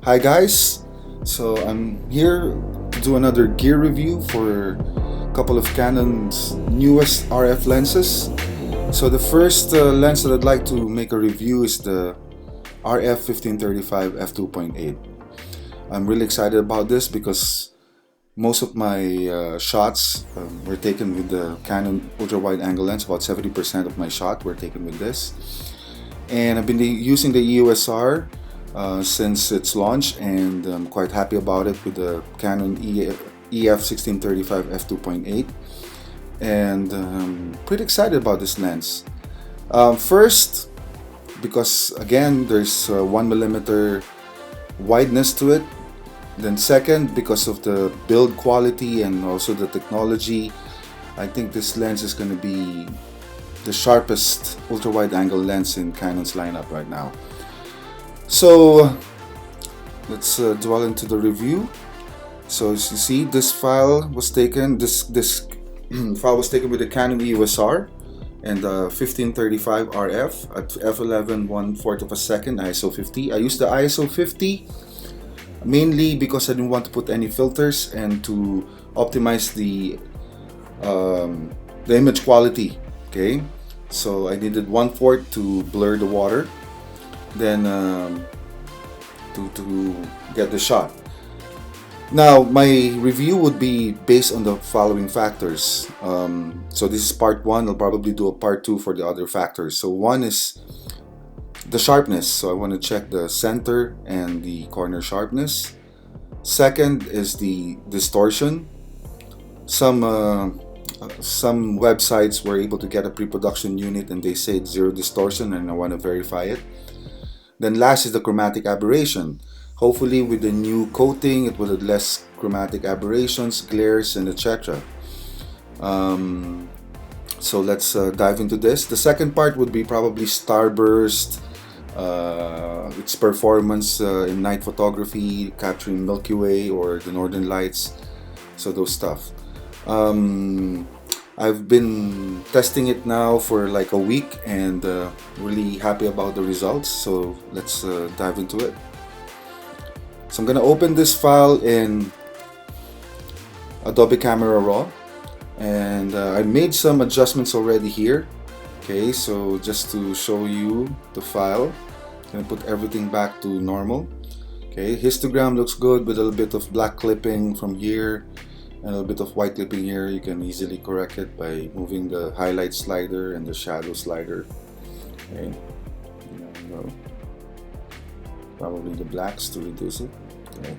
Hi guys, so I'm here to do another gear review for a couple of Canon's newest RF lenses. So the first lens that I'd like to make a review is the RF 1535 f2.8. I'm really excited about this because most of my shots were taken with the Canon ultra-wide angle lens. About 70% of my shot were taken with this. And I've been using the EOS-R since its launch, and I'm quite happy about it with the Canon EF 1635 f2.8, and pretty excited about this lens. First, because again there's 1mm wideness to it. Then second, because of the build quality and also the technology, I think this lens is going to be the sharpest ultra-wide angle lens in Canon's lineup right now. So let's dwell into the review. So as you see, this file was taken. This file was taken with the Canon EOS-R and the 1535 RF at f11 1/4 of a second ISO 50. I used the ISO 50 mainly because I didn't want to put any filters and to optimize the image quality. Okay, so I needed 1/4 to blur the water, then to get the shot. Now my review would be based on the following factors. So this is part 1. I'll probably do a part 2 for the other factors. So one is the sharpness, so I want to check the center and the corner sharpness. Second is the distortion. Some websites were able to get a pre-production unit and they say it's 0 distortion, and I want to verify it. Then last is the chromatic aberration. Hopefully with the new coating it will have less chromatic aberrations, glares, and etc. So let's dive into this. The second part would be probably starburst, its performance in night photography, capturing Milky Way or the Northern Lights, so those stuff. I've been testing it now for like a week and really happy about the results, so let's dive into it. So I'm gonna open this file in Adobe Camera Raw, and I made some adjustments already here. Okay, so just to show you the file, I'm gonna put everything back to normal. Okay, histogram looks good with a little bit of black clipping from here and a little bit of white clipping here. You can easily correct it by moving the highlight slider and the shadow slider. Okay, probably the blacks to reduce it. Okay.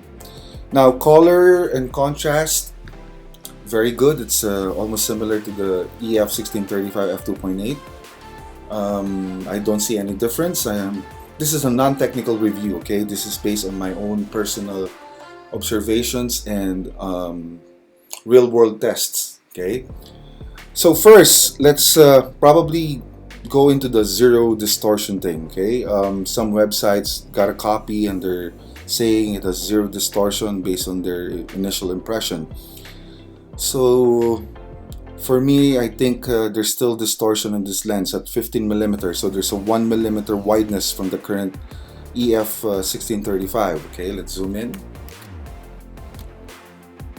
Now color and contrast, very good. It's almost similar to the EF 1635 f2.8. I don't see any difference. This is a non-technical review. Okay, this is based on my own personal observations and real-world tests. Okay, so first let's probably go into the 0 distortion thing. Okay, some websites got a copy and they're saying it has 0 distortion based on their initial impression. So for me, I think there's still distortion in this lens at 15mm. So there's a 1mm wideness from the current EF 1635. Okay, let's zoom in.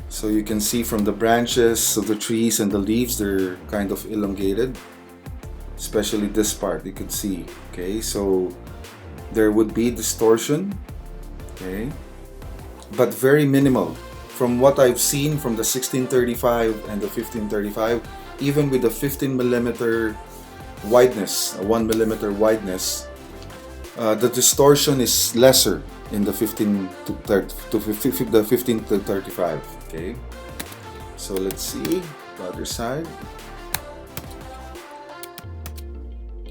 So you can see from the branches of the trees and the leaves, they're kind of elongated, especially this part you can see. Okay, so there would be distortion, okay, but very minimal. From what I've seen from the 1635 and the 1535, even with the 15mm wideness, a 1mm wideness, the distortion is lesser in the 15 to 35. Okay, so let's see the other side.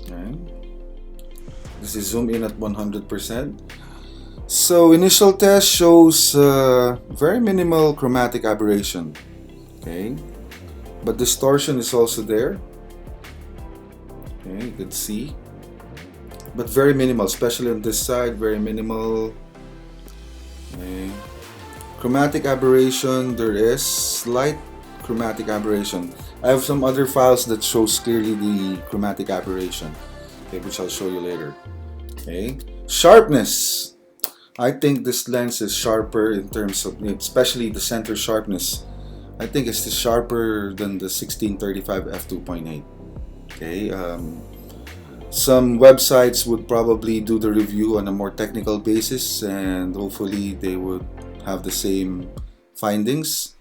Okay, this is zoom in at 100%. So initial test shows very minimal chromatic aberration. Okay, but distortion is also there. Okay, you can see, but very minimal, especially on this side, very minimal. Okay. Chromatic aberration, there is slight chromatic aberration. I have some other files that shows clearly the chromatic aberration, okay, which I'll show you later. Okay, sharpness. I think this lens is sharper in terms of, especially the center sharpness. I think it's sharper than the 1635 f2.8. Okay, some websites would probably do the review on a more technical basis, and hopefully they would have the same findings.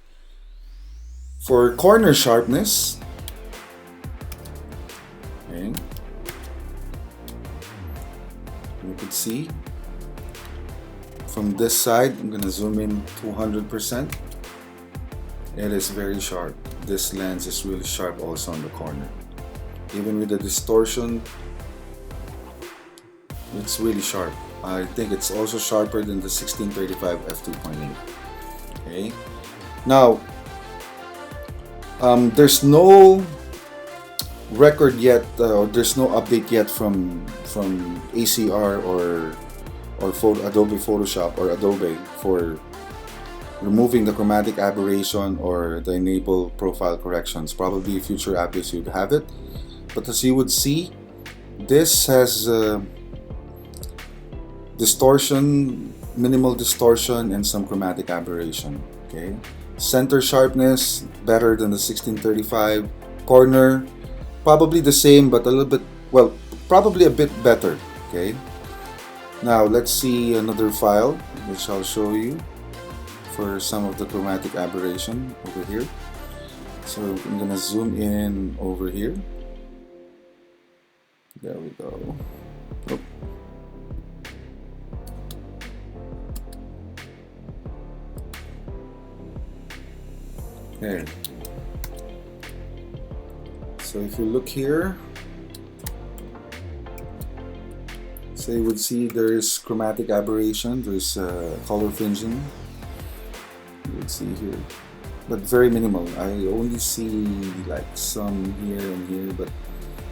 For corner sharpness, okay, you could see from this side, I'm gonna zoom in 200%. It is very sharp. This lens is really sharp also on the corner. Even with the distortion, it's really sharp. I think it's also sharper than the 1635 f2.8. Okay. Now, there's no record yet, or there's no update yet from ACR or Adobe Photoshop or Adobe for removing the chromatic aberration or the enable profile corrections. Probably future updates you'd have it, but as you would see, this has distortion, minimal distortion, and some chromatic aberration. Okay, center sharpness better than the 1635. Corner probably the same, but a little bit, well, probably a bit better. Okay, now let's see another file which I'll show you for some of the chromatic aberration over here. So I'm gonna zoom in over here. There we go. Oh. Okay. So if you look here, so you would see there is chromatic aberration, there's color fringing. You would see here, but very minimal. I only see like some here and here, but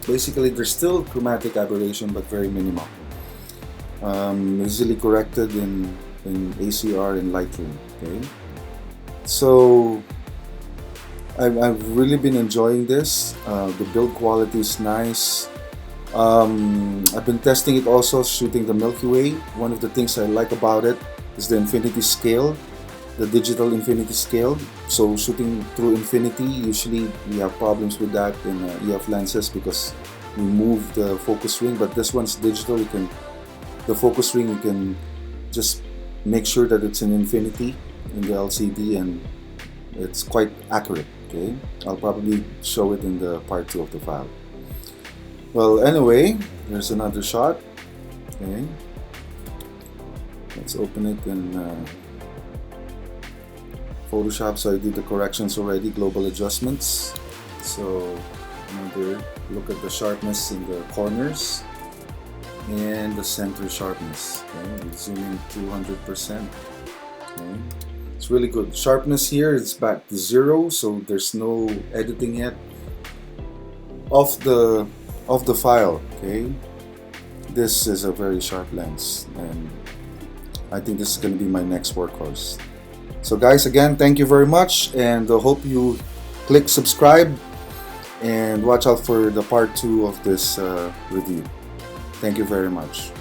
basically there's still chromatic aberration, but very minimal. Easily corrected in ACR and Lightroom. Okay, so I've really been enjoying this. The build quality is nice. I've been testing it also shooting the Milky Way. One of the things I like about it is the infinity scale, the digital infinity scale. So shooting through infinity, usually we have problems with that in EF lenses because we move the focus ring, but this one's digital. The focus ring, you can just make sure that it's in infinity in the LCD, and it's quite accurate. Okay, I'll probably show it in the part 2 of the file. Well, anyway, there's another shot. Okay, let's open it in Photoshop. So I did the corrections already, global adjustments. So another look at the sharpness in the corners and the center sharpness. Okay, zoom in 200%. Okay. It's really good. Sharpness here is back to 0, so there's no editing yet of the file. Okay, this is a very sharp lens, and I think this is going to be my next workhorse. So guys, again, thank you very much, and I hope you click subscribe and watch out for the part 2 of this review. Thank you very much.